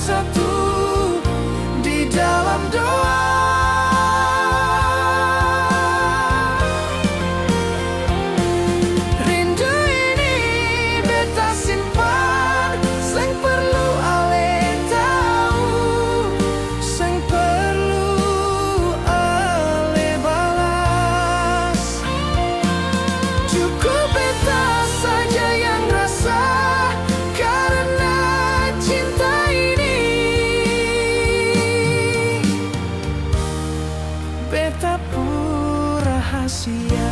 satu di dalam doa. Rindu ini beta simpan, sing perlu ale tahu, sing perlu ale balas. Cukup beta saja yang rasa, karena cinta ini beta pun rahasia.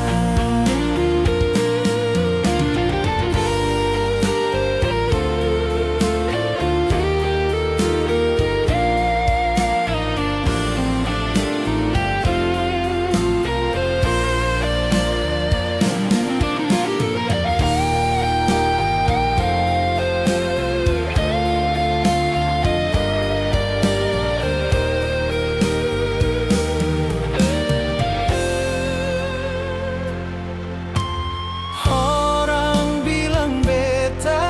Orang bilang beta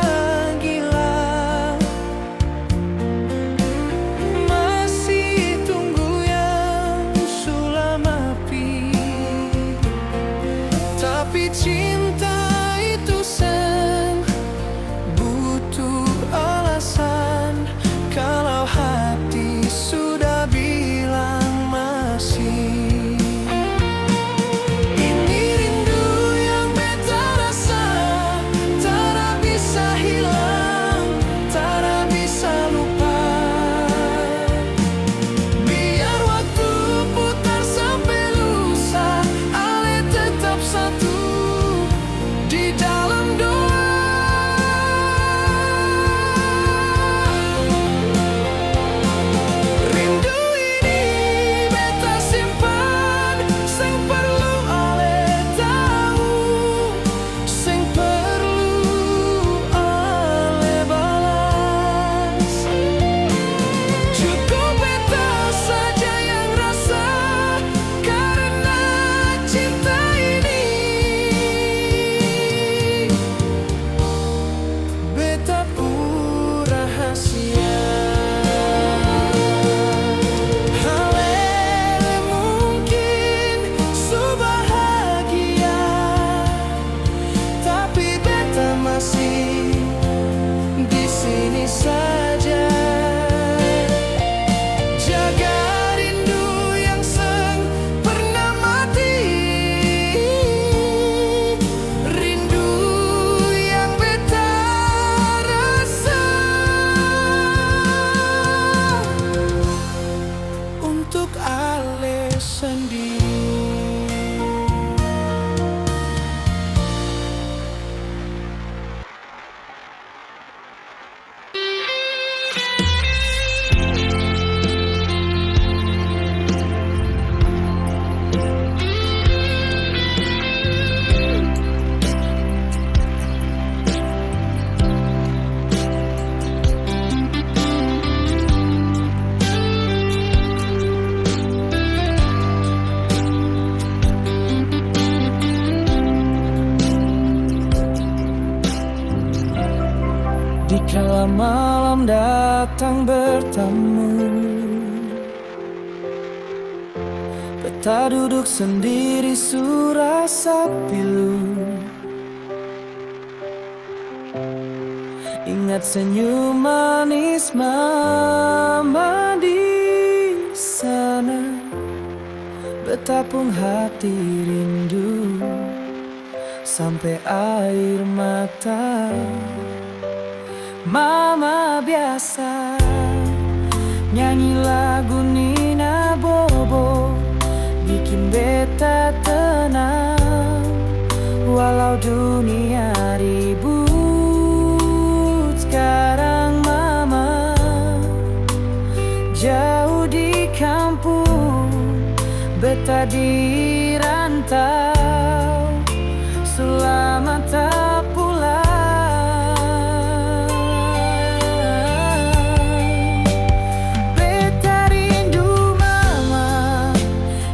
gila, masih tunggu yang sulam api. Tapi cinta itu sen butuh alasan, kalau hati sudah bilang masih. Ini rindu yang beta rasa, tara bisa hilang, tara bisa lupa. Biar waktu putar sampai lusa, ale tetap satu di dalam doa. Rindu ini beta simpan, sing perlu ale tahu, sing perlu ale balas. Cukup beta saja yang rasa, karena cinta ini beta pun rahasia. Halele mungkin subahagia, tapi beta masih di sini saja. Jaga rindu yang seng pernah mati, rindu yang beta rasa untuk ale sendiri. Dikala malam datang bertamu, beta duduk sendiri surasa pilu. Ingat senyum manis mama di sana, betapun hati rindu sampai air mata. Mama biasa nyanyi lagu Nina Bobo, bikin beta tenang walau dunia ribut. Sekarang mama jauh di kampung, beta di rantau, selamat tak pulang. Beta rindu mama,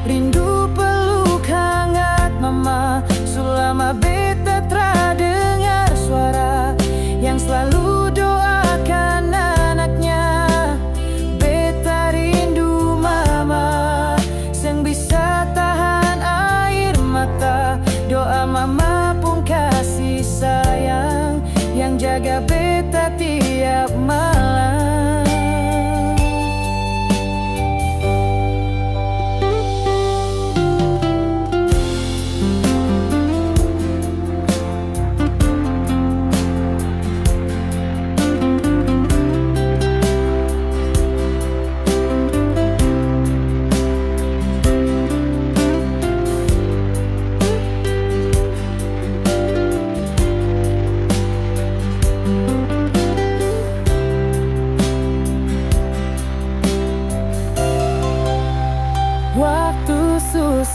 rindu peluk hangat mama. Selama beta tra dengar suara yang selalu doakan anaknya,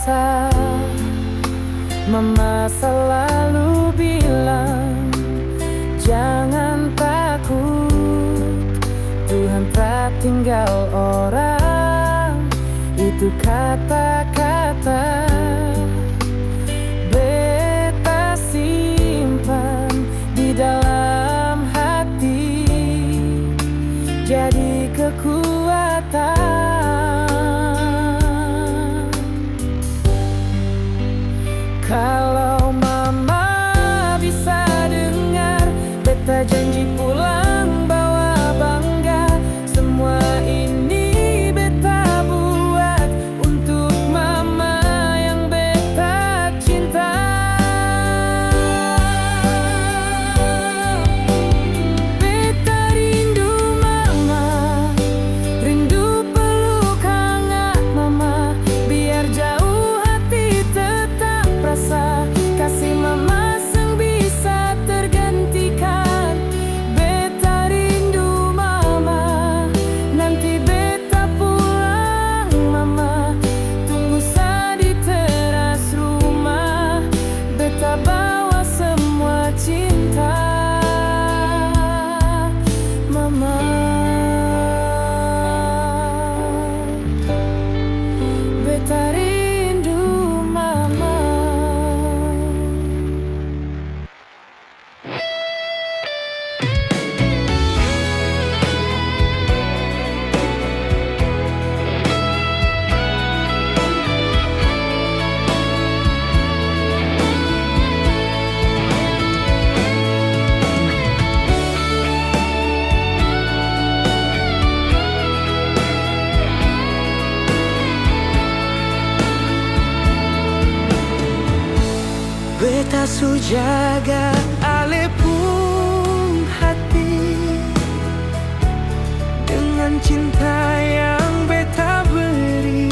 rasa. Mama selalu bilang, jangan takut, Tuhan tak tinggal orang. Itu kata-kata beta simpan di dalam hati, jadi kekuatan. Kalau mama bisa dengar, beta janji pulang bawa bangga. Semua ini beta buat untuk mama yang beta cinta. Beta rindu mama, rindu peluk hangat mama, biar jauh hati tetap rasa. Kasih mama seng bisa tergantikan. Beta rindu mama, nanti beta pulang mama, tunggu sa di teras rumah. Beta bawa semua cinta mama. Beta rindu mama. Beta su jaga ale pun hati dengan cinta yang beta beri.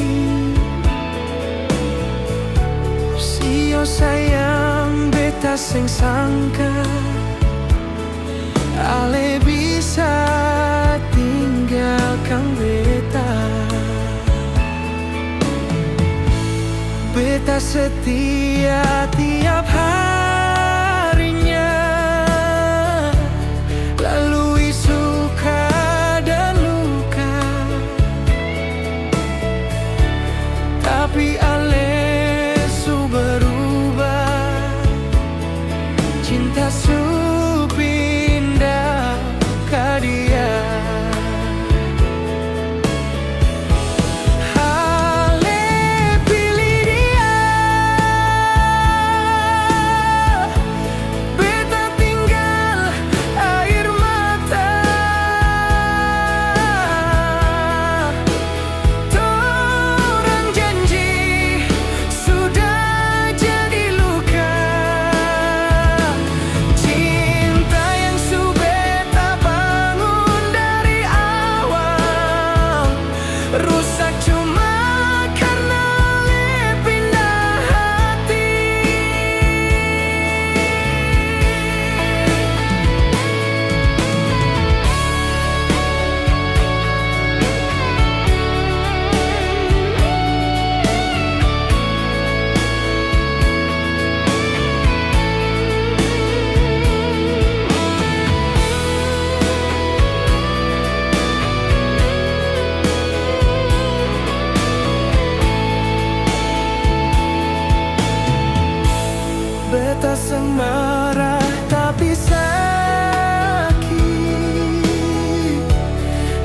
Sio sayang beta sing sangka ale bisa tinggalkan beta. Beta setia tiap harinya, lalui suka dan luka. Tapi ale su berubah, cinta su pindah ke dia. Rusak cuma karena le pindah hati. Beta semarah tapi sakit,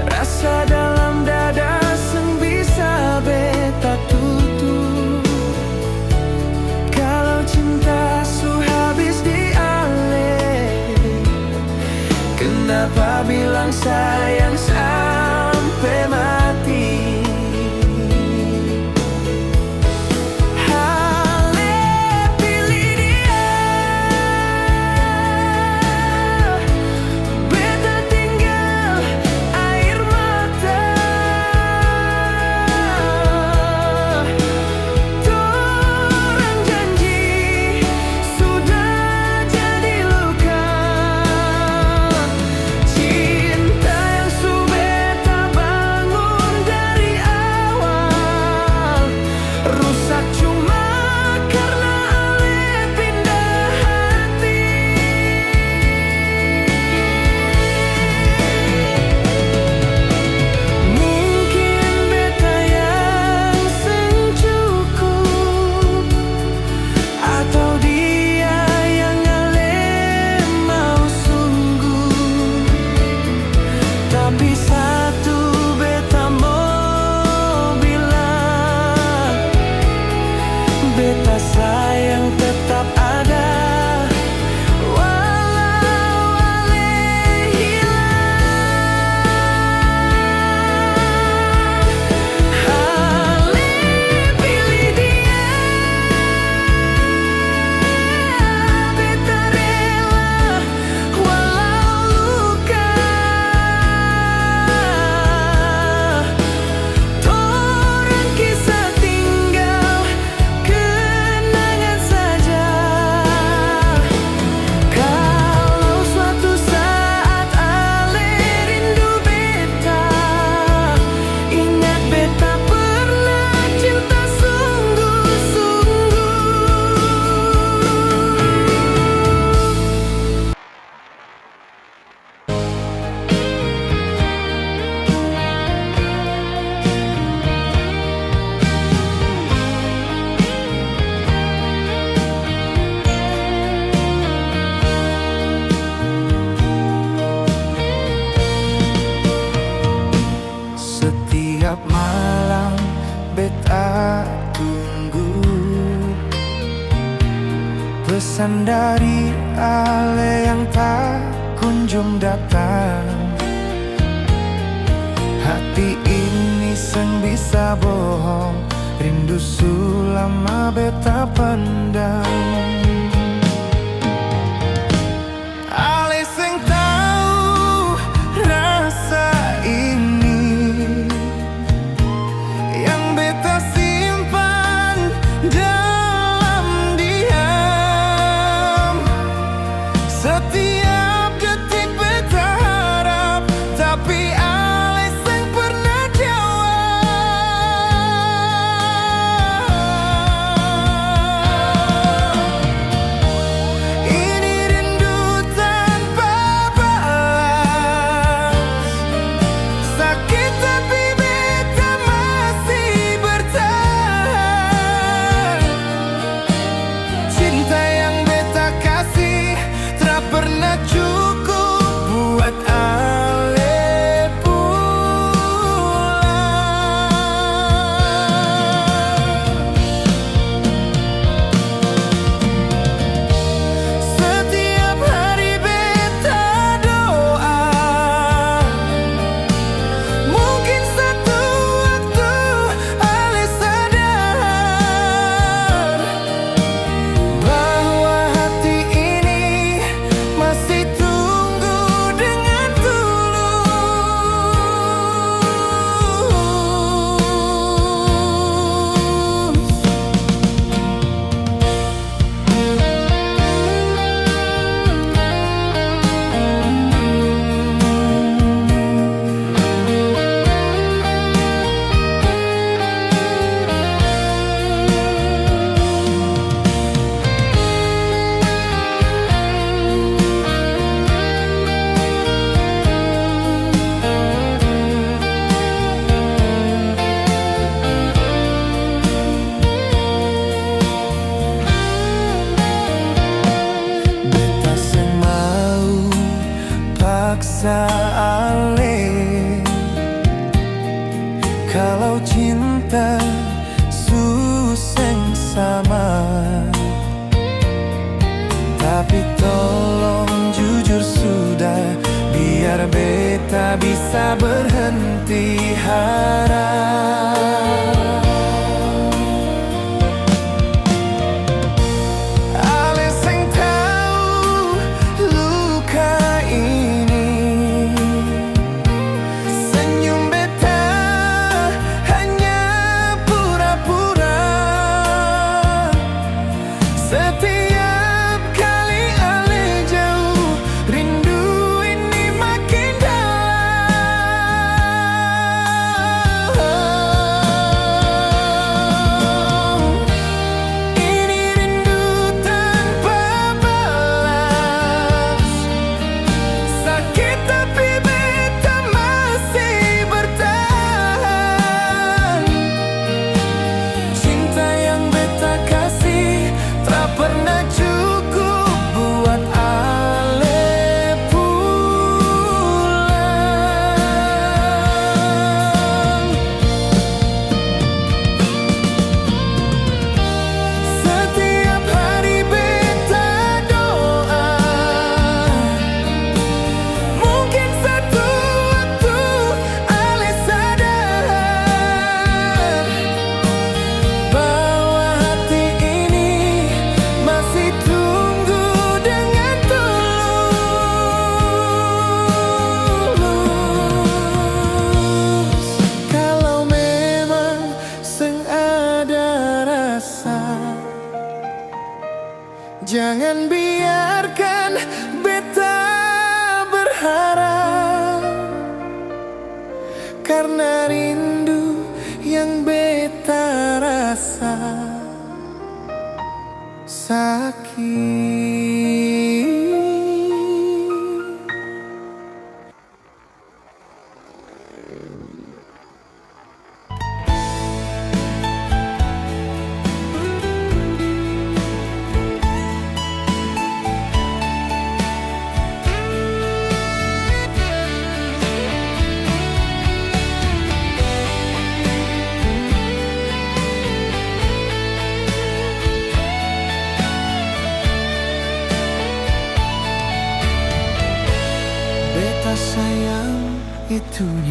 rasa dalam dada seng bisa beta tutup. Kalau cinta su habis di ale, kenapa bilang sayang sampai mati? Cinta yang Setiap malam beta tunggu pesan dari Ale yang tak kunjung datang. Hati ini seng bisa bohong, rindu sulama beta pendam. Ale seng tahu rasa ini yang beta simpan dalam diam. Setiap detik beta harap, tapi Ale seng pernah jawab. Ini rindu tanpa balas, sakit tapi beta masih bertahan. Cinta yang beta kasih tak pernah cukup buat Ale pulang. Setiap hari beta doa, mungkin satu waktu Ale sadar bahwa hati ini masih tunggu dengan beta seng mau paksa Ale. Kalau cinta suseng sama, tapi tolong jujur sudah, biar beta bisa berhenti harap. Ale seng tahu luka ini, senyum beta hanya pura-pura. Setiap kali Ale jauh, rindu ini makin dalam. Ini rindu tanpa balas, sakit tapi beta masih bertahan. Cinta yang beta kasih tak pernah cukup buat Ale pulang. Setiap hari beta doa, mungkin satu waktu Ale sadar bahwa hati ini masih tunggu dengan tulus. Kalau memang seng ada rasa, jangan biarkan beta berharap, karena rindu yang beta rasa sakit.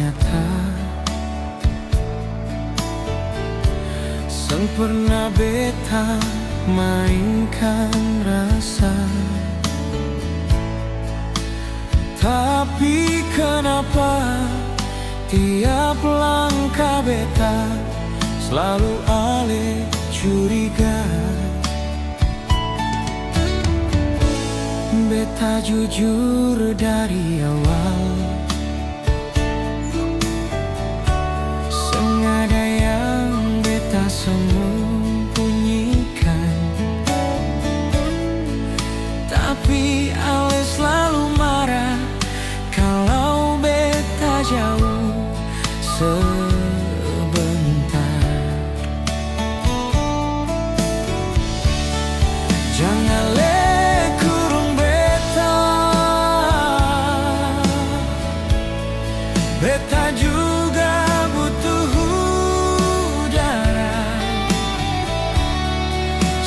ternyata sempurna beta mainkan rasa. Tapi kenapa tiap langkah beta selalu ale curiga? Beta jujur dari awal, sengaja yang beta sembunyikan. Tapi ale selalu marah kalau beta jauh sebentar. Jangan kurung beta, beta juga butuh udara.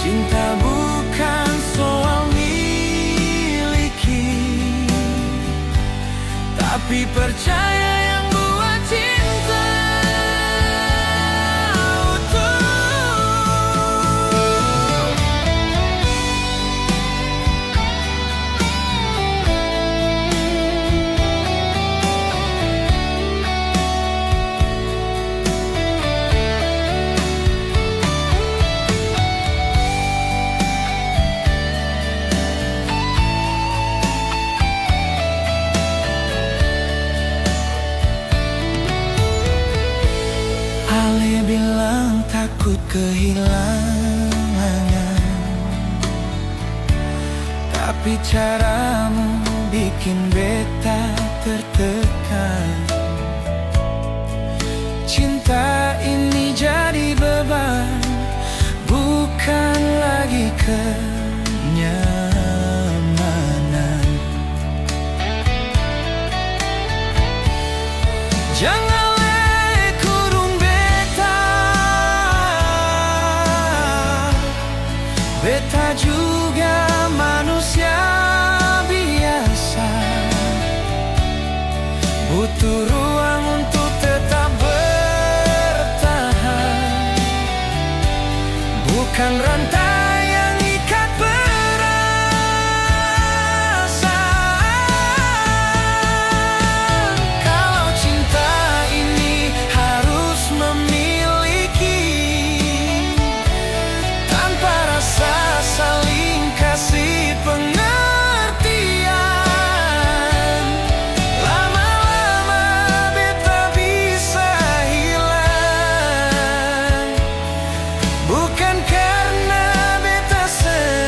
Cinta bukan soal miliki, tapi percaya yang buat cinta utuh. Ale bilang takut kehilangan, tapi caramu bikin beta tertekan. Cinta ini jadi beban, bukan lagi kenyamanan. Jangan beta juga manusia biasa, butuh ruang untuk tetap bertahan. Bukan rantai yang ikat perasaan. Kalau cinta ini harus memiliki, tanpa rasa saling kasih pengertian, lama-lama beta bisa hilang. Bukan karena beta sayang.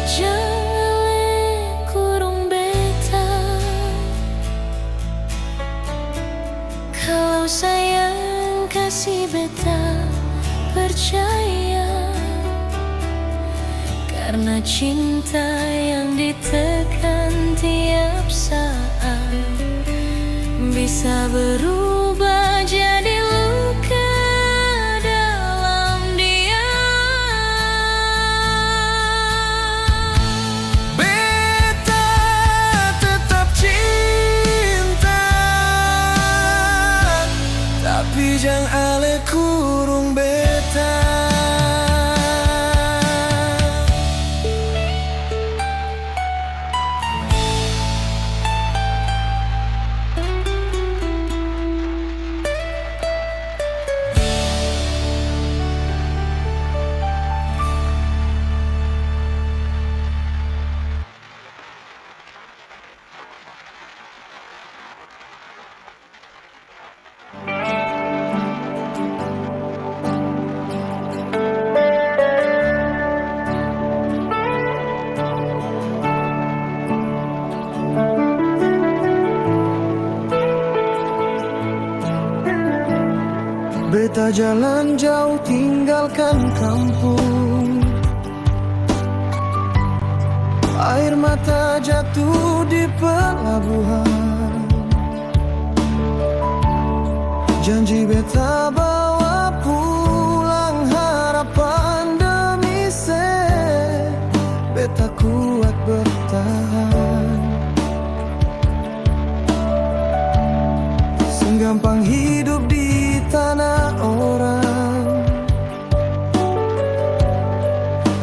Jangan kurung beta, kalau sayang kasih beta percaya. Karena cinta yang ditekan tiap saat bisa berubah jadi luka dalam diam. Beta tetap cinta, tapi jangan ale kurung beta. Beta jalan jauh tinggalkan kampung, air mata jatuh di pelabuhan. Janji beta bawa pulang harapan demi beta kuat bertahan.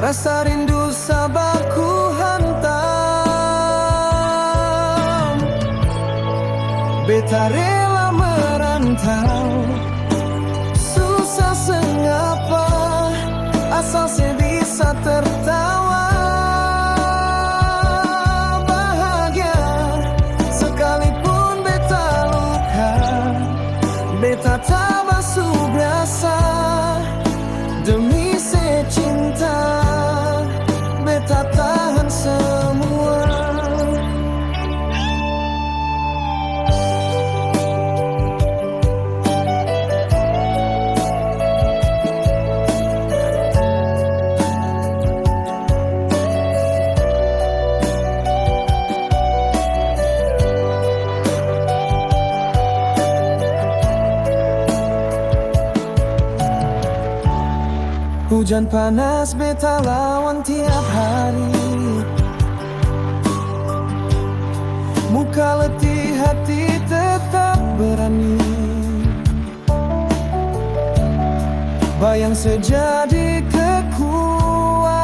Rasa rindu sabar ku hantam. Beta rela merantau, susah sengapa, asal saya bisa tertawa. Bahagia sekalipun beta luka, beta tak basuh biasa. Demi secinta, beta tahan semua. Hujan panas beta lawan tiap hari, muka letih hati tetap berani. Bayang sejadi kekuatan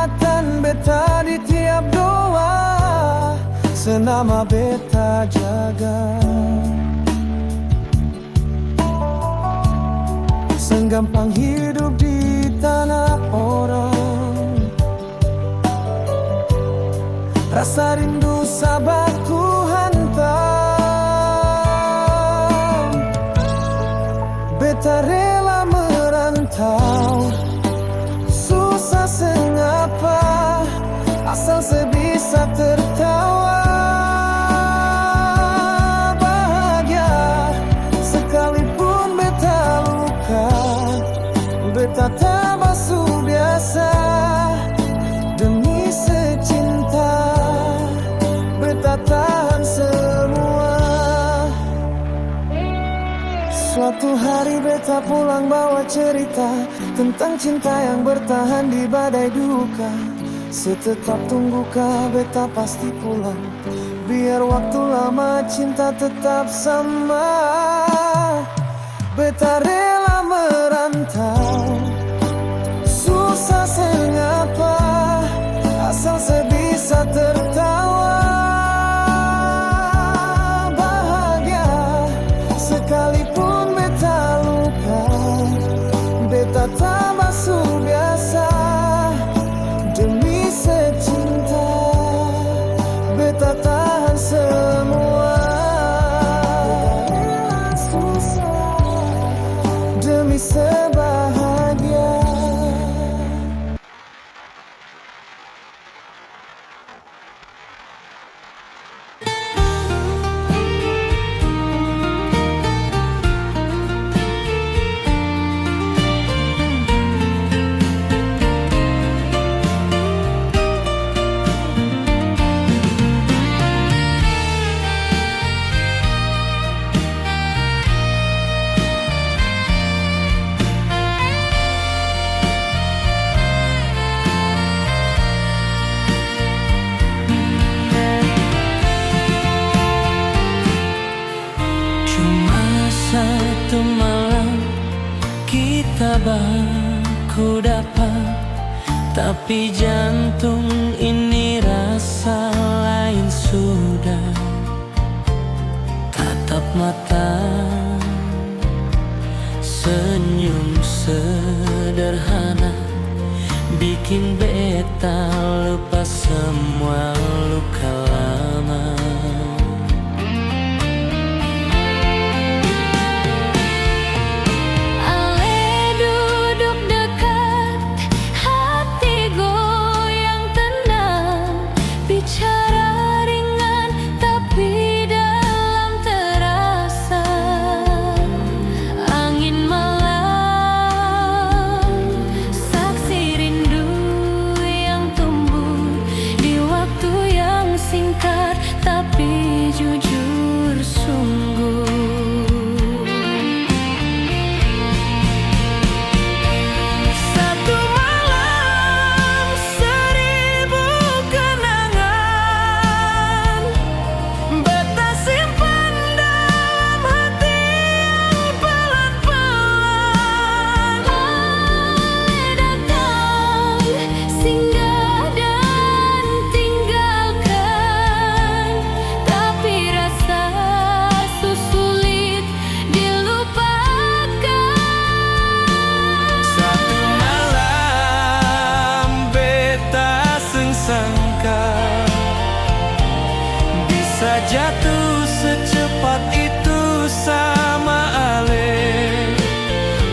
beta di tiap doa, senama beta jaga. Senggampang hidup di tanah orang, rasa rindu sabar ku hantam. Beta rela merantau, susah sengapa, asal sebisa tertawa. Bahagia sekalipun beta luka, beta tak basuh biasa. Demi secinta, beta tahan semua. Suatu hari beta pulang bawa cerita tentang cinta yang bertahan di badai duka. Setetap tungguka beta pasti pulang, biar waktu lama cinta tetap sama. Beta rela merantau, susah sengapa, asal sebisa tertawa. Bahagia sekalipun beta luka, beta tak basuh biasa. Demi secinta, beta tahan semua. Demi sebahagia. Satu malam kita baku dapat, tapi jantung ini rasa lain sudah. Tatap mata, senyum sederhana, bikin beta lupa semua luka lama. Waktu secepat itu sama Ale.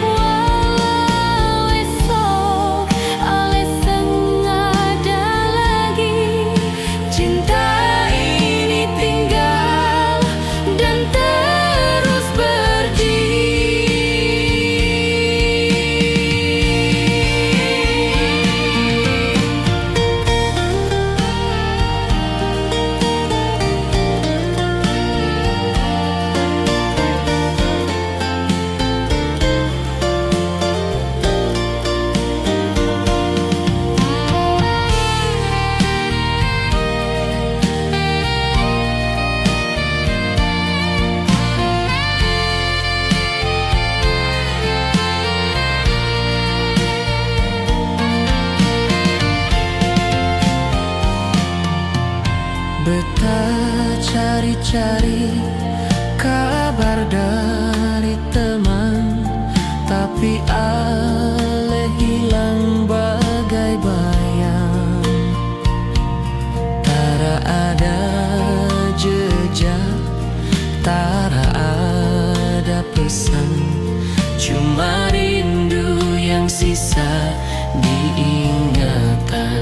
Walau esok Ale sengaja lagi, cinta ini tinggal dan terus berdiri. Beta cari-cari kabar dari teman, tapi Ale hilang bagai bayang. Tara ada jejak, tara ada pesan, cuma rindu yang sisa diingatan.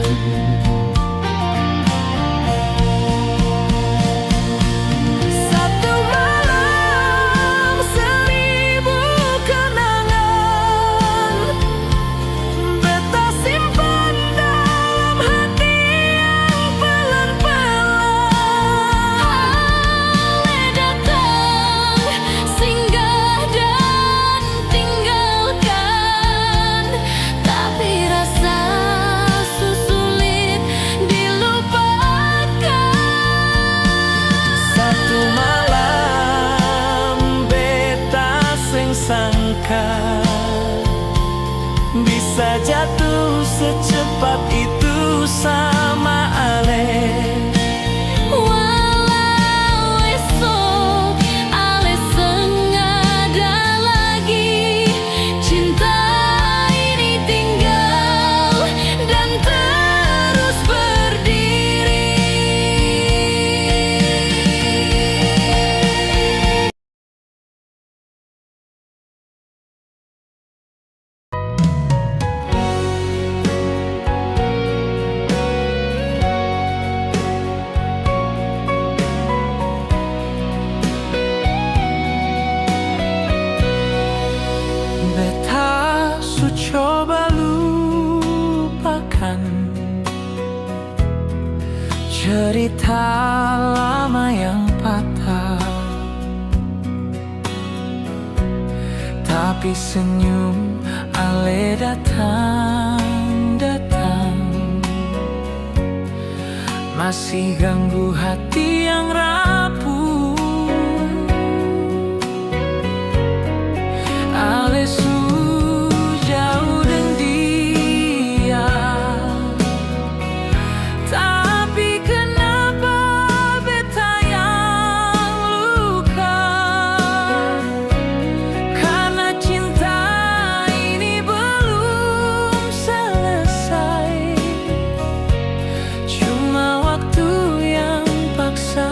Satu malam seribu kenangan beta simpan dalam hati yang pelan-pelan. Ale datang, singgah dan tinggalkan, tapi rasa sulit dilupakan. Satu malam beta sing sangka bisa jatuh secepat itu sama Ale. Walau esok Ale sengaja lagi, cinta ini tinggal dan terus berdiri. Beta su coba lupakan cerita lama yang patah, tapi senyum Ale datang masih ganggu hati yang rapuh. Ale su jauh dan dia, tapi kenapa beta yang luka? Karena cinta ini belum selesai, cuma waktu yang paksa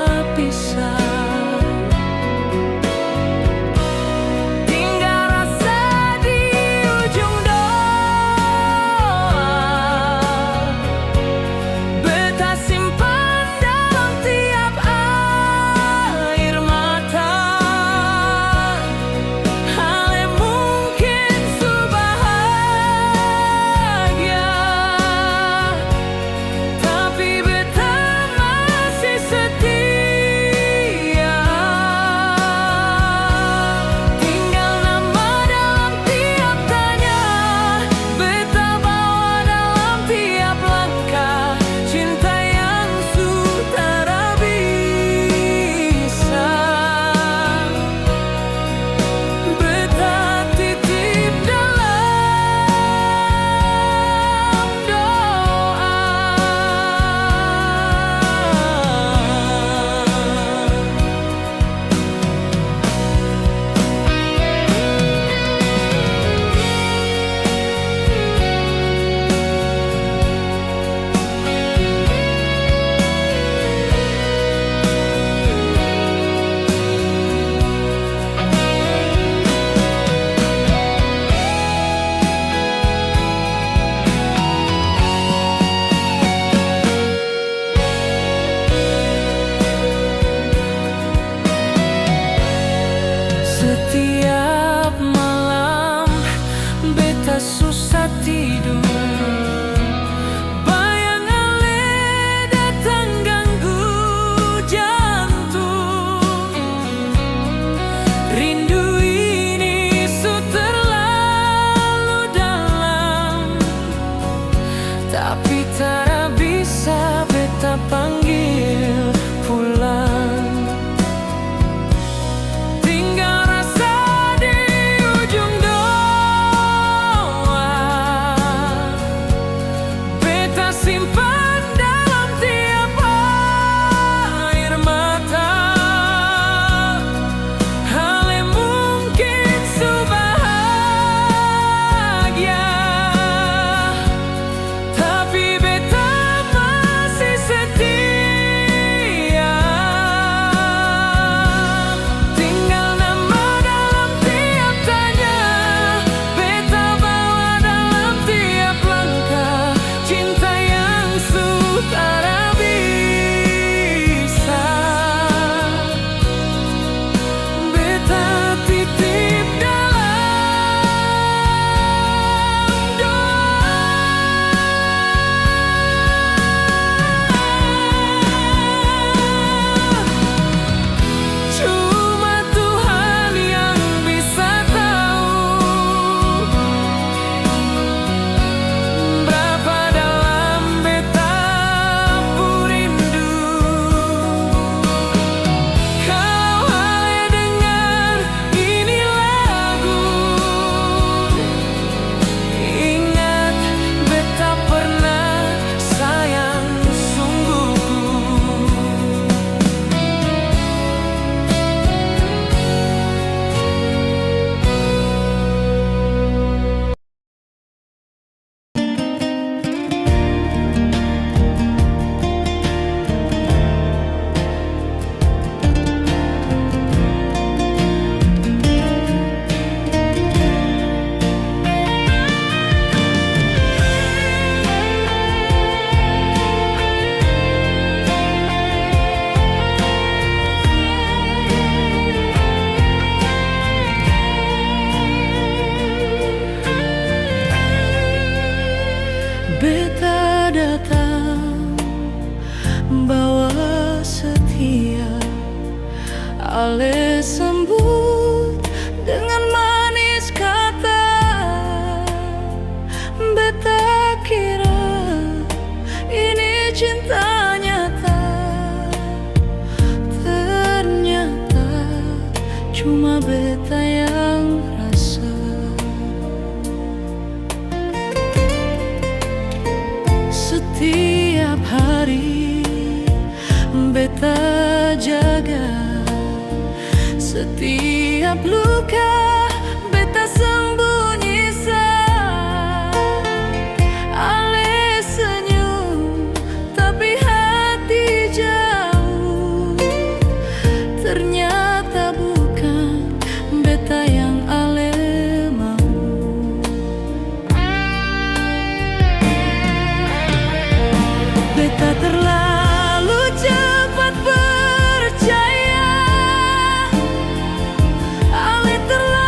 Ale sambut dengan manis kata, beta kira ini cinta nyata. Ternyata cuma beta yang rasa. Setiap hari beta jaga, setiap luka beta sembunyi Ale senyum tapi hati jauh. Ternyata bukan beta yang ale mau. Beta terlalu cepat percaya, Ale terlalu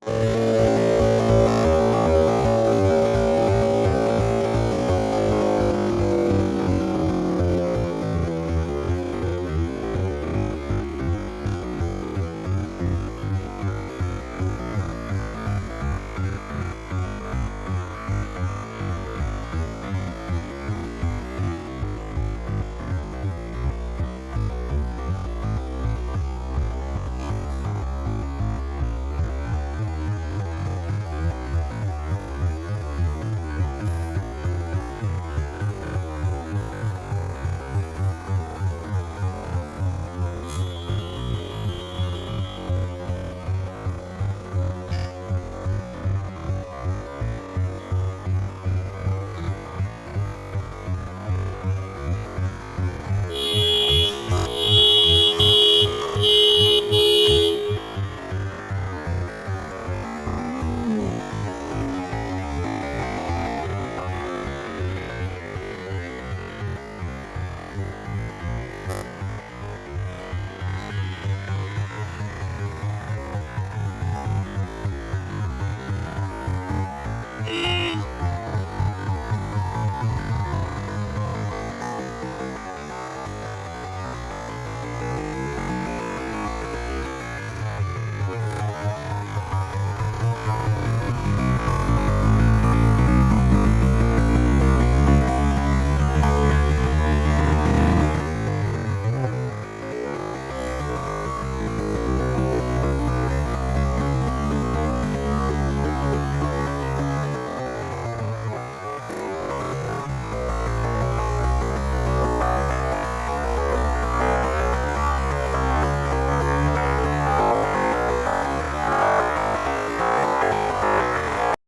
Cinta